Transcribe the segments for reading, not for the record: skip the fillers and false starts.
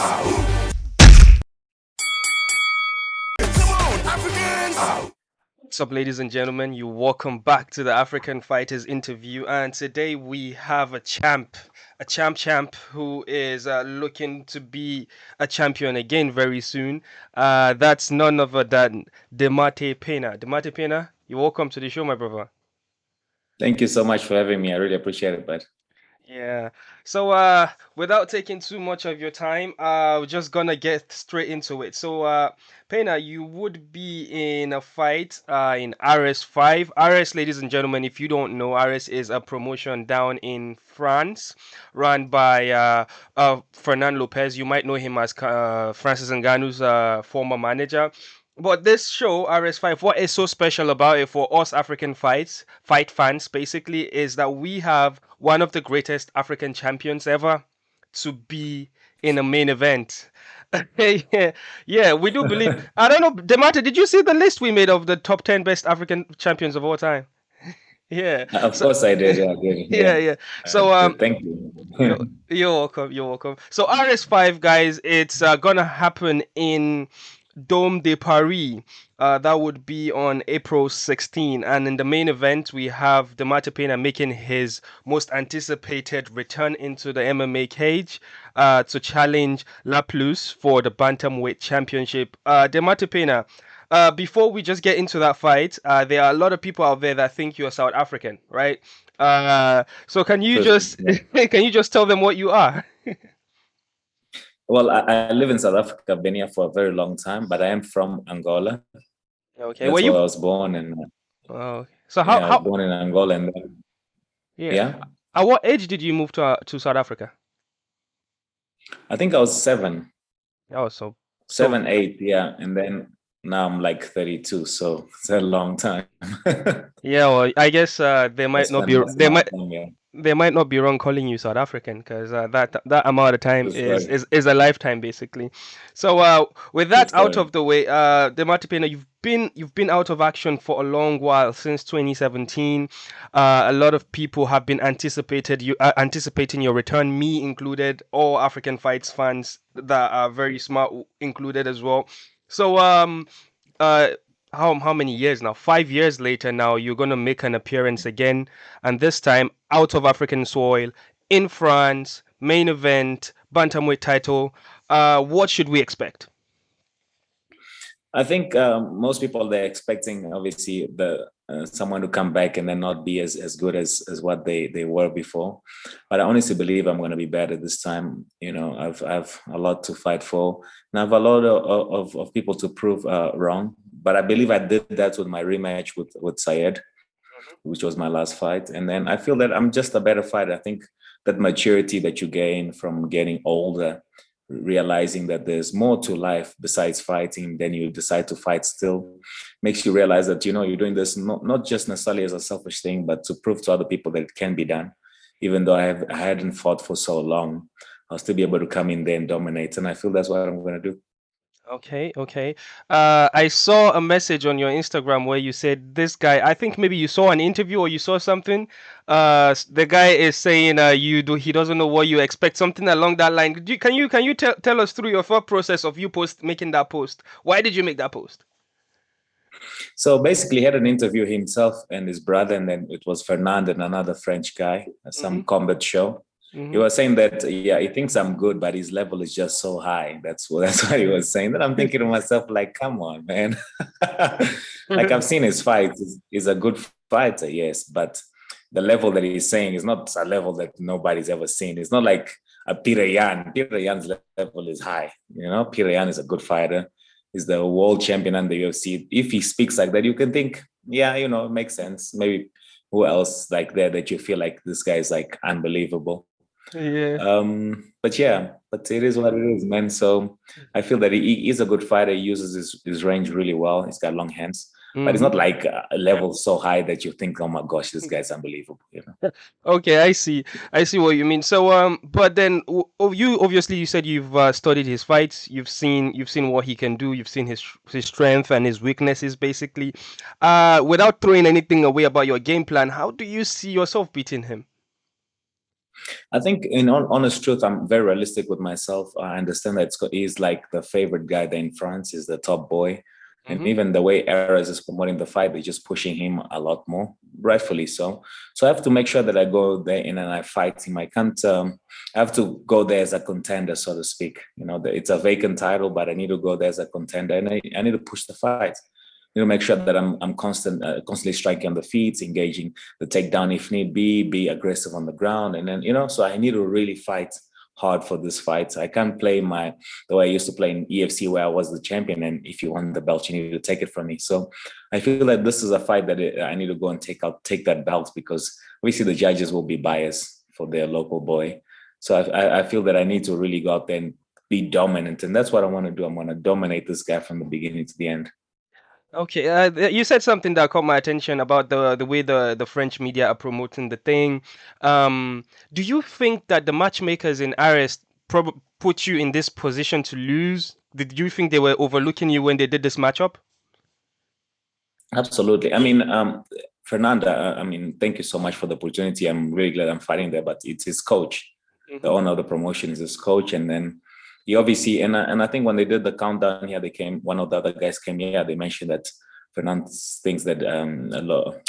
What's up, ladies and gentlemen? You welcome back to the African Fighters interview, and today we have a champ who is looking to be a champion again very soon. That's none other than Demate Pena. Demate Pena, you're welcome to the show, my brother. Thank you so much for having me. I really appreciate it, bud. Yeah. So, without taking too much of your time, we're just gonna get straight into it. So, Pena, you would be in a fight, in RS5. RS, ladies and gentlemen, if you don't know, RS is a promotion down in France, run by Fernand Lopez. You might know him as Francis Ngannou's former manager. But this show, RS5, what is so special about it for us African fight fans, basically, is that we have one of the greatest African champions ever to be in a main event. Yeah, we do believe. I don't know, Demata, did you see the list we made of the top 10 best African champions of all time? Yeah. Of course I did. Yeah, I did. Yeah. So, thank you. you're welcome. You're welcome. So, RS5, guys, it's gonna happen in Dome de Paris. That would be on April 16. And in the main event, we have Demate Pena making his most anticipated return into the MMA cage to challenge Lapis for the Bantamweight Championship. Demate Pena, before we just get into that fight, there are a lot of people out there that think you're South African, right? So can you just can you just tell them what you are? Well, I live in South Africa. I've been here for a very long time, but I am from Angola. Okay, That's where I was born, and oh, so I was born in Angola, and then, yeah. At what age did you move to South Africa? I think I was 7. Oh, so 7, 8, yeah, and then now I'm like 32, so it's a long time. Yeah, well, I guess they might not be yeah. they might not be wrong calling you South African because that amount of time is a lifetime basically. So with that out of the way, Demate Pena, you've been out of action for a long while since 2017. A lot of people have been anticipating your return, me included, all African Fights fans that are very smart included as well. So how many years now? 5 years later now, you're gonna make an appearance again, and this time out of African soil in France, main event, bantamweight title. What should we expect? I think most people, they're expecting obviously someone to come back and then not be as good as what they were before. But I honestly believe I'm going to be better this time. You know, I've a lot to fight for, and I have a lot of people to prove wrong. But I believe I did that with my rematch with Syed, which was my last fight. And then I feel that I'm just a better fighter. I think that maturity that you gain from getting older, realizing that there's more to life besides fighting, then you decide to fight still, makes you realize that, you know, you're doing this not just necessarily as a selfish thing, but to prove to other people that it can be done. Even though I hadn't fought for so long, I'll still be able to come in there and dominate. And I feel that's what I'm going to do. Okay. I saw a message on your Instagram where you said this guy. I think maybe you saw an interview or you saw something. The guy is saying he doesn't know what you expect, something along that line. Can you tell us through your thought process of you making that post? Why did you make that post? So basically, he had an interview himself and his brother, and then it was Fernand and another French guy at some combat show. He was saying that, yeah, he thinks I'm good, but his level is just so high. That's what he was saying. And I'm thinking to myself, like, come on, man. Like, I've seen his fights. He's a good fighter, yes, but the level that he's saying is not a level that nobody's ever seen. It's not like a Peter Yan. Peter Yan's level is high. You know, Peter Yan is a good fighter. He's the world champion in the UFC. If he speaks like that, you can think, yeah, you know, it makes sense. Maybe who else like that you feel like this guy is like unbelievable. Yeah. But it is what it is, man. So I feel that he is a good fighter. He uses his range really well. He's got long hands, but it's not like a level so high that you think, oh my gosh, this guy's unbelievable. You know? Okay, I see what you mean. So but then you obviously you said you've studied his fights. You've seen what he can do. You've seen his strength and his weaknesses, basically. Without throwing anything away about your game plan, how do you see yourself beating him? I think, in honest truth, I'm very realistic with myself. I understand that he's like the favorite guy there in France, is the top boy. And Hmm. even the way Eras is promoting the fight, they're just pushing him a lot more, rightfully so. So I have to make sure that I go there in and I fight him. I can't, I have to go there as a contender, so to speak. It's a vacant title, but I need to go there as a contender, and I need to push the fight. Make sure that I'm constantly striking on the feet, engaging the takedown if need be aggressive on the ground, and then so I need to really fight hard for this fight. I can't play the way I used to play in EFC, where I was the champion, and if you want the belt, you need to take it from me. So I feel that this is a fight that I need to go and take that belt, because obviously the judges will be biased for their local boy. So I feel that I need to really go out there and be dominant, and that's what I want to do. I'm going to dominate this guy from the beginning to the end. Okay, you said something that caught my attention about the way the French media are promoting the thing. Do you think that the matchmakers in Ares put you in this position to lose? Did you think they were overlooking you when they did this matchup? Absolutely. I mean, Fernanda, I mean, thank you so much for the opportunity. I'm really glad I'm fighting there, but it's his coach. The Hmm. owner of the promotion is his coach. And then he obviously, and I think when they did the countdown here, one of the other guys came here, they mentioned that Fernand thinks that,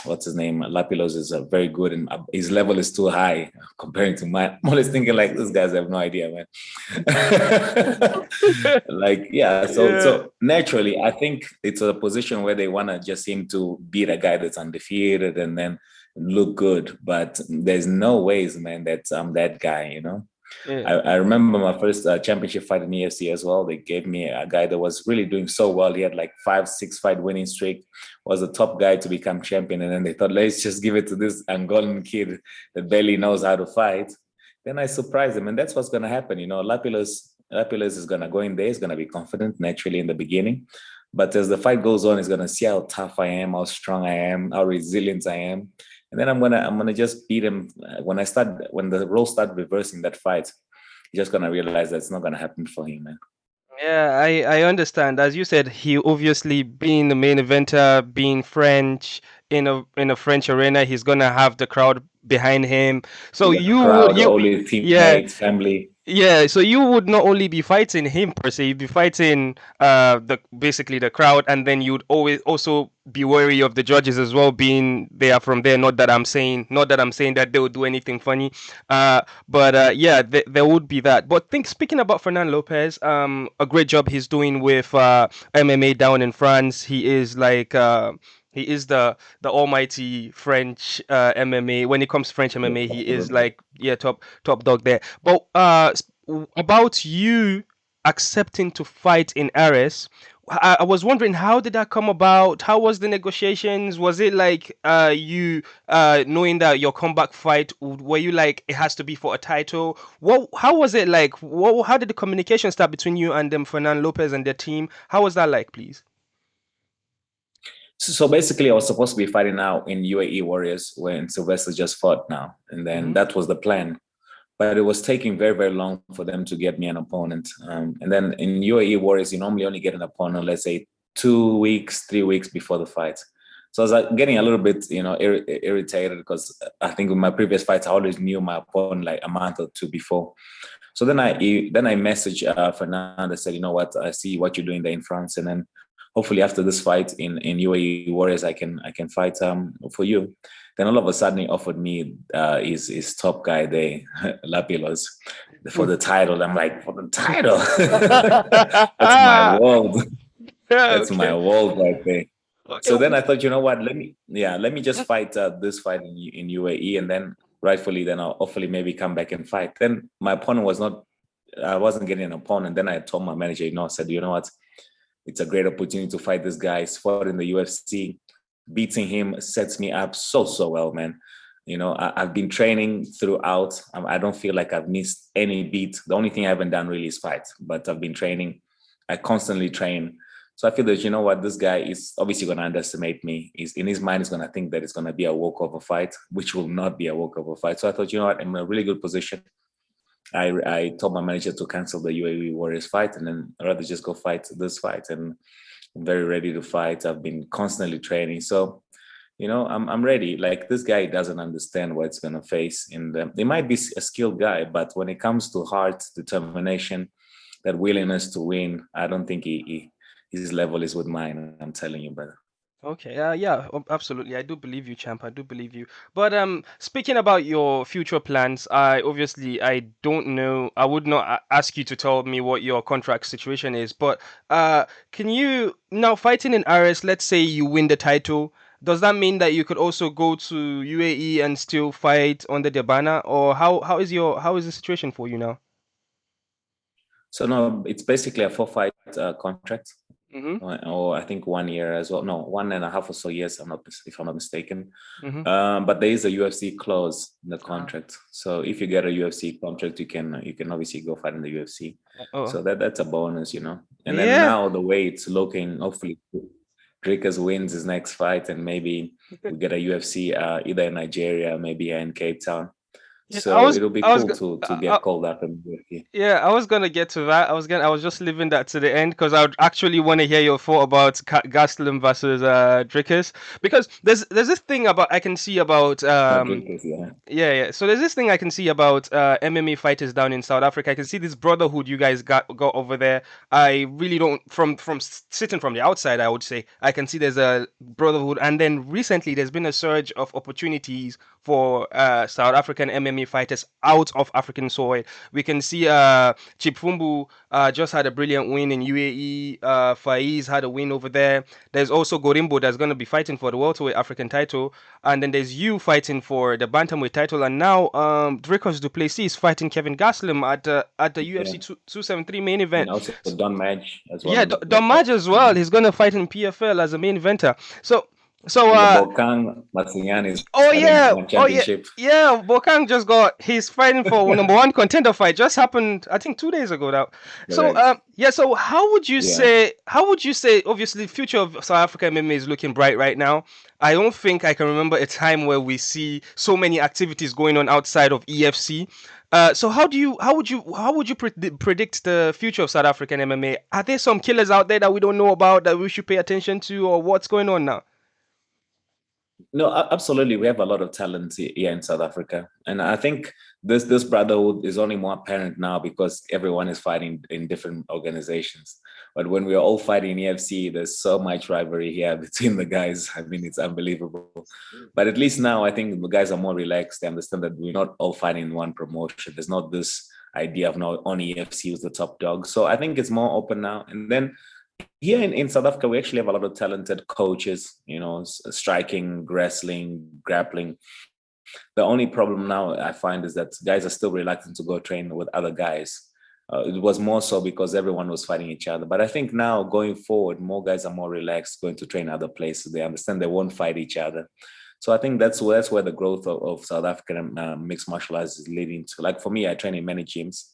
what's his name? Lapilos is very good, and his level is too high comparing to mine. I'm always thinking like, these guys have no idea, man. Like, yeah, so Yeah. so naturally I think it's a position where they want to just him to beat a guy that's undefeated and then look good, but there's no ways, man, that I'm that guy. Yeah. I remember my first championship fight in EFC as well. They gave me a guy that was really doing so well. He had like 5, 6 fight winning streak, was a top guy to become champion. And then they thought, let's just give it to this Angolan kid that barely knows how to fight. Then I surprised him, and that's what's going to happen. Lapilos is going to go in there. He's going to be confident naturally in the beginning. But as the fight goes on, he's going to see how tough I am, how strong I am, how resilient I am. And then I'm gonna just beat him when the roles start reversing that fight. He's just gonna realize that it's not gonna happen for him, man. Yeah, I understand. As you said, he obviously being the main eventer, being French in a French arena, he's gonna have the crowd behind him. So Yeah, you would crowd, you all his yeah, teammates, family. yeah, so you would not only be fighting him per se, you'd be fighting the basically the crowd, and then you'd always also be wary of the judges as well, being they are from there. Not that I'm saying that they would do anything funny, but yeah, there would be that. But think speaking about Fernand Lopez, a great job he's doing with MMA down in France. He is the almighty French MMA. When it comes to French Yeah, MMA, he is absolutely. like, yeah, top dog there. But about you accepting to fight in Ares, I was wondering, how did that come about? How was the negotiations? Was it like you knowing that your comeback fight, were you like it has to be for a title? How was it like? How did the communication start between you and them, Fernand Lopez and their team? How was that like, please? So basically, I was supposed to be fighting now in UAE Warriors when Sylvester just fought now, and then Hmm. that was the plan. But it was taking very, very long for them to get me an opponent. And then in UAE Warriors, you normally only get an opponent, let's say 2 weeks, 3 weeks before the fight. So I was like getting a little bit, irritated, because I think in my previous fights, I always knew my opponent like a month or two before. So then I messaged Fernanda, said, you know what, I see what you're doing there in France, and then hopefully after this fight in UAE Warriors, I can fight for you. Then all of a sudden he offered me his top guy there, Lapilos, for the title. I'm like, for the title? That's my world. That's my Okay. world right there. Okay. So then I thought, you know what? Let me just fight this fight in UAE, and then rightfully, then I'll hopefully maybe come back and fight. Then my opponent was not. I wasn't getting an opponent. Then I told my manager, I said, you know what? It's a great opportunity to fight this guy. He's fought in the UFC. Beating him sets me up so well, man. I've been training throughout. I don't feel like I've missed any beat. The only thing I haven't done really is fight, but I've been training. I constantly train. So I feel that, you know what, this guy is obviously going to underestimate me. He's in his mind, he's going to think that it's going to be a walkover fight, which will not be a walkover fight. So I thought, you know what, I'm in a really good position. I told my manager to cancel the UAE Warriors fight, and then I'd rather just go fight this fight. And I'm very ready to fight. I've been constantly training. So I'm ready. Like this guy doesn't understand what it's gonna face. He might be a skilled guy, but when it comes to heart, determination, that willingness to win, I don't think his level is with mine. I'm telling you, brother. Okay, yeah, absolutely. I do believe you, champ. I do believe you. But speaking about your future plans, I don't know. I would not ask you to tell me what your contract situation is. But can you now fighting in RS? Let's say you win the title. Does that mean that you could also go to UAE and still fight under the banner, or how is the situation for you now? So no, it's basically a 4 fight contract, Mm-hmm. or I think 1 year as well. No, 1.5 or so years. If I'm not mistaken. Mm-hmm. But there is a UFC clause in the Ah. contract. So if you get a UFC contract, you can obviously go fight in the UFC. Oh. So that's a bonus. And then Yeah. now the way it's looking, hopefully Dricus wins his next fight, and maybe we get a UFC either in Nigeria, maybe in Cape Town. Yeah, So it'll be I was, cool go- to get called up in the UFC. Yeah, I was gonna get to that. I was just leaving that to the end because I would actually want to hear your thought about Gastelum versus Dricus, because there's this thing about I can see about Oh, Dricus, yeah. yeah. So there's this thing I can see about MMA fighters down in South Africa. I can see this brotherhood you guys got over there. I really don't sitting from the outside, I would say I can see there's a brotherhood, and then recently there's been a surge of opportunities for South African MMA fighters out of African soil. We can see Chipfumbu just had a brilliant win in UAE. Faiz had a win over there. There's also Gorimbo that's going to be fighting for the welterweight African title, and then there's you fighting for the bantamweight title, and now Dricus du Plessis is fighting Kevin Gastelum at the UFC Yeah. 273 main And event. also Don Madge as well Yeah, in the Don Maj as well. Mhm. He's going to fight in PFL as a main eventer. So so And the uh Bokang Masinyani is Oh fighting yeah, one oh yeah, championship. yeah. Bokang just got he's fighting for number one contender fight. Just happened, I think, 2 days ago now. So Correct. yeah. So how would you Yeah. say? How would you say? Obviously, the future of South Africa MMA is looking bright right now. I don't think I can remember a time where we see so many activities going on outside of EFC. So how would you predict the future of South African MMA? Are there some killers out there that we don't know about that we should pay attention to, or what's going on now? No, absolutely. We have a lot of talent here in South Africa, and I think this brotherhood is only more apparent now because everyone is fighting in different organizations. But when we are all fighting EFC, there's so much rivalry here between the guys. I mean, it's unbelievable. But at least now, I think the guys are more relaxed. They understand that we're not all fighting in one promotion. There's not this idea of now only EFC is the top dog. So I think it's more open now. And then here in South Africa, we actually have a lot of talented coaches, striking, wrestling, grappling. The only problem now I find is that guys are still reluctant to go train with other guys. It was more so because everyone was fighting each other. But I think now going forward, more guys are more relaxed going to train other places. They understand they won't fight each other. So I think that's where the growth of South African mixed martial arts is leading to. Like for me, I train in many gyms.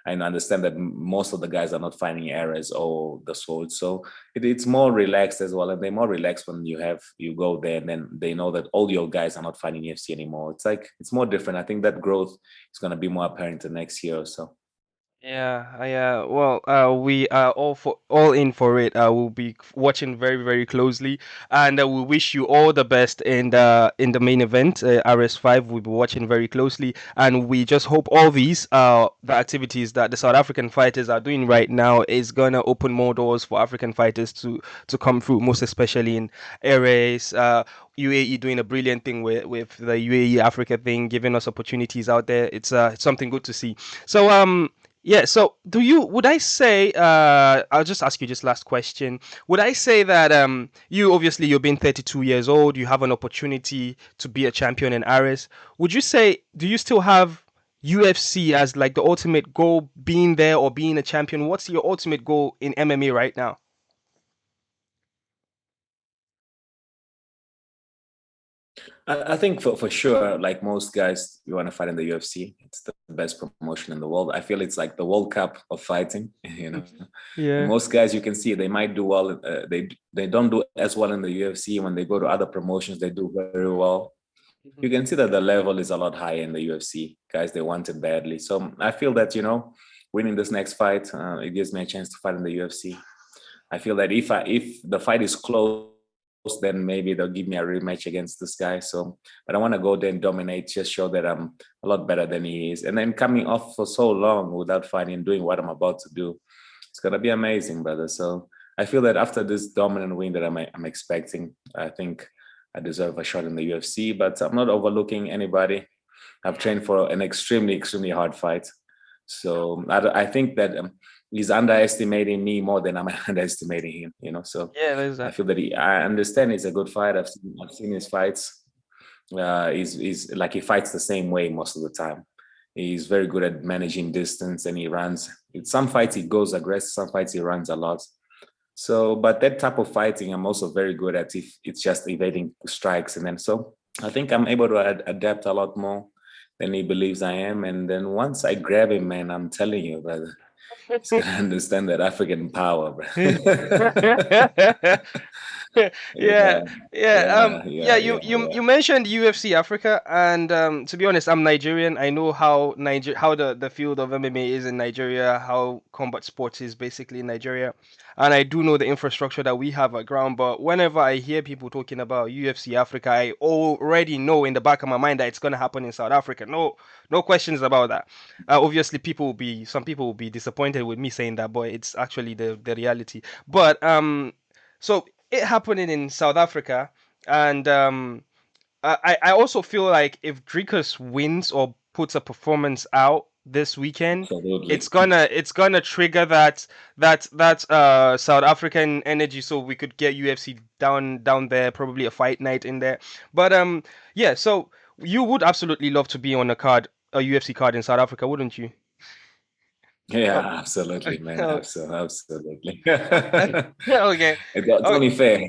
I understand that most of the guys are not finding errors or the sword, so it's more relaxed as well. And they're more relaxed when you go there, and then they know that all your guys are not fighting UFC anymore. It's like it's more different. I think that growth is going to be more apparent the next year or so. Yeah. Well, we are all in for it. We'll be watching very, very closely, and we wish you all the best in the main event, RS5. We'll be watching very closely, and we just hope all these the activities that the South African fighters are doing right now is gonna open more doors for African fighters to come through, most especially in areas. UAE doing a brilliant thing with the UAE Africa thing, giving us opportunities out there. It's something good to see. So yeah, so would I say, I'll just ask you just last question. Would I say that you're being 32 years old, you have an opportunity to be a champion in Aris. Would you say, do you still have UFC as like the ultimate goal, being there or being a champion? What's your ultimate goal in MMA right now? I think for sure, like most guys, you want to fight in the UFC. It's the best promotion in the world. I feel it's like the World Cup of fighting. And Yeah. most guys, you can see they might do well. They don't do as well in the UFC. When they go to other promotions, they do very well. You can see that the level is a lot higher in the UFC. Guys, they want it badly. So I feel that winning this next fight, it gives me a chance to fight in the UFC. I feel that if the fight is close, then maybe they'll give me a rematch against this guy. So, but I want to go there and dominate, just show that I'm a lot better than he is. And then coming off for so long without fighting, doing what I'm about to do, it's gonna be amazing, brother. So I feel that after this dominant win that I'm expecting, I think I deserve a shot in the UFC. But I'm not overlooking anybody. I've trained for an extremely, extremely hard fight. So I think that he's underestimating me more than I'm underestimating him, you know. So Yeah, there's I that. feel that I understand he's a good fighter. I've seen his fights. He's like he fights the same way most of the time. He's very good at managing distance and he runs. In some fights he goes aggressive, some fights he runs a lot. So, but that type of fighting I'm also very good at if it's just evading strikes. And then so I think I'm able to adapt a lot more than he believes I am. And then once I grab him, man, I'm telling you, brother, he's gonna understand that African power, bro. Yeah, yeah, yeah, yeah, yeah. yeah, You yeah, you yeah. you mentioned UFC Africa, and to be honest, I'm Nigerian. I know how the field of MMA is in Nigeria, how combat sports is basically in Nigeria, and I do know the infrastructure that we have at ground. But whenever I hear people talking about UFC Africa, I already know in the back of my mind that it's gonna happen in South Africa. No questions about that. Obviously, some people will be disappointed with me saying that, but it's actually the reality. But so it happening in South Africa, and I also feel like if Dricus wins or puts a performance out this weekend, Absolutely. it's gonna trigger that South African energy, so we could get UFC down there, probably a fight night in there. But yeah, so you would absolutely love to be on a UFC card in South Africa, wouldn't you? Oh, Yeah, absolutely, man. oh, Absolutely. okay. It's Oh, only fair.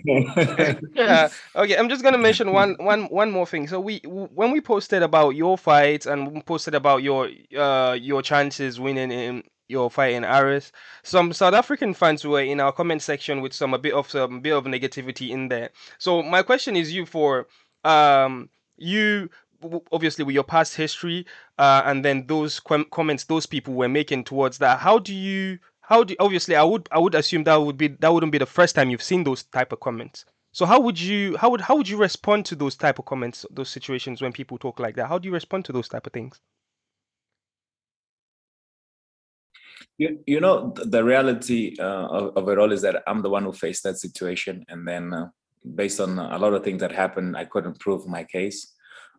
yeah. Okay. I'm just gonna mention one more thing. So when we posted about your fight and we posted about your chances winning in your fight in Aris, some South African fans were in our comment section with some bit of negativity in there. So my question is you for you obviously with your past history and then those comments those people were making towards that. How do obviously I would assume that wouldn't be the first time you've seen those type of comments. So how would you respond to those type of comments, those situations when people talk like that? How do you respond to those type of things? You know, the reality of it all is that I'm the one who faced that situation. And then based on a lot of things that happened, I couldn't prove my case,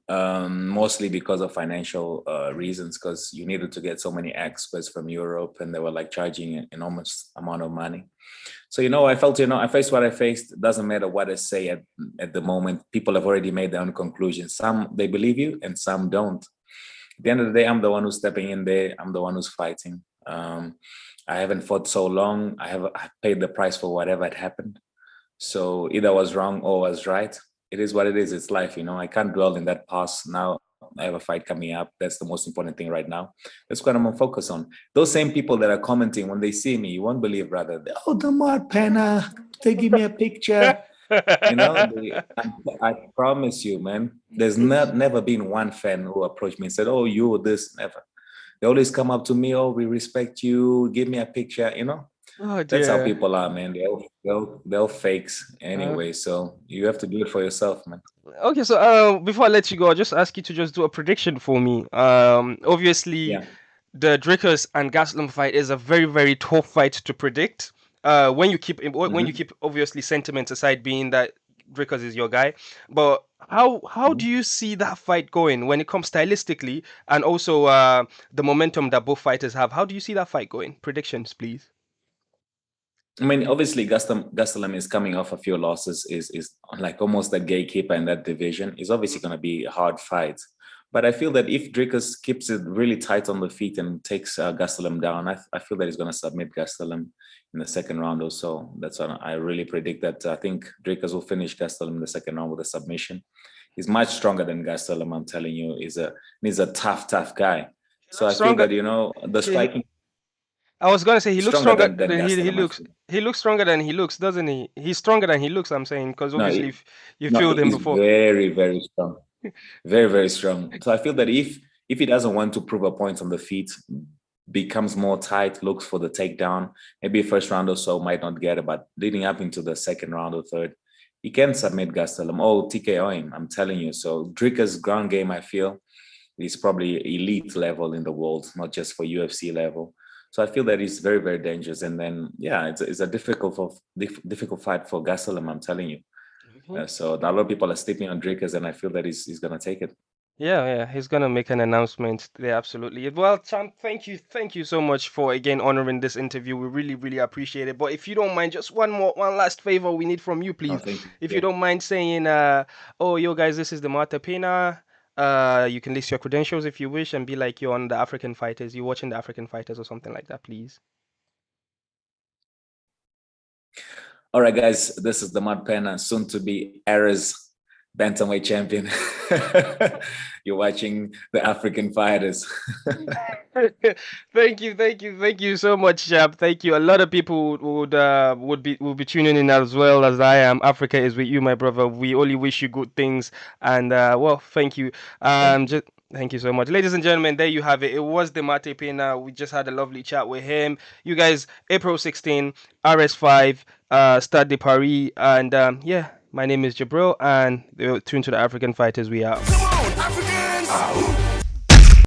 mostly because of financial reasons, because you needed to get so many experts from Europe and they were like charging an enormous amount of money. So, I felt, I faced what I faced. It doesn't matter what I say at the moment. People have already made their own conclusions. Some, they believe you and some don't. At the end of the day, I'm the one who's stepping in there. I'm the one who's fighting. I haven't fought so long. I paid the price for whatever had happened. So either I was wrong or I was right. It is what it is. It's life. I can't dwell in that past. Now I have a fight coming up. That's the most important thing right now. That's what I'm gonna focus on. Those same people that are commenting when they see me, you won't believe, brother. Oh, the Mar Penna, they give me a picture. I promise you, man, there's never been one fan who approached me and said, "Oh, you this." Never. They always come up to me. "Oh, we respect you. Give me a picture." Oh That's how dear. people are, man. They'll fakes Uh, anyway. So you have to do it for yourself, man. okay, so before I let you go, I'll just ask you to just do a prediction for me. Obviously, Yeah. the Dracos and Gaslam fight is a very, very tough fight to predict. When you Hmm. keep obviously sentiment aside, being that Dracos is your guy, but how do you see that fight going when it comes stylistically and also the momentum that both fighters have? How do you see that fight going? Predictions, please. I mean, obviously, Gastelum is coming off a few losses. Is like almost the gatekeeper in that division. It's obviously going to be a hard fight. But I feel that if Dricus keeps it really tight on the feet and takes Gastelum down, I feel that he's going to submit Gastelum in the second round or so. That's what I really predict. That I think Dricus will finish Gastelum in the second round with a submission. He's much stronger than Gastelum. I'm telling you, he's a tough guy. He So looks I feel stronger. that the He, striking I was gonna say he looks stronger stronger than than he Gastelum. I looks. feel. He looks stronger than he looks, doesn't he? He's stronger than he looks. I'm saying because No, obviously if you no, filled him he's before. very strong, very strong. So I feel that if he doesn't want to prove a point on the feet, becomes more tight, looks for the takedown, maybe first round or so might not get it, but leading up into the second round or third, he can submit Gastelum or TKO him. I'm telling you. So Dricker's ground game, I feel, is probably elite level in the world, not just for UFC level. So I feel that he's very, very dangerous. And then, yeah, it's a difficult fight for Gastelum. I'm telling you. Mhm. So a lot of people are sleeping on Drickers, and I feel that he's going to take it. Yeah, yeah, he's gonna make an announcement there, absolutely. Well, champ, thank you so much for again honoring this interview. We really, really appreciate it. But if you don't mind, just one last favor we need from you, No, please. thank you. If you Yeah. don't mind saying, oh, yo, guys, this is the Marta Pena. You can list your credentials if you wish and be like you're on the African Fighters. You're watching the African Fighters or something like that, please. All right, guys, this is the Mud Penna, soon to be Era's bantamweight champion. You're watching the African Fighters. Thank you so much, Chap. Thank you. A lot of people would be tuning in as well as I am. Africa is with you, my brother. We only wish you good things, and well, thank you. Thank you. Just thank you so much, ladies and gentlemen. There you have it. It was the Mate Pena. We just had a lovely chat with him. You guys, April 16, RS5, Stade de Paris, and yeah. My name is Jabril, and tuned to the African Fighters. We are. Come on, Africans!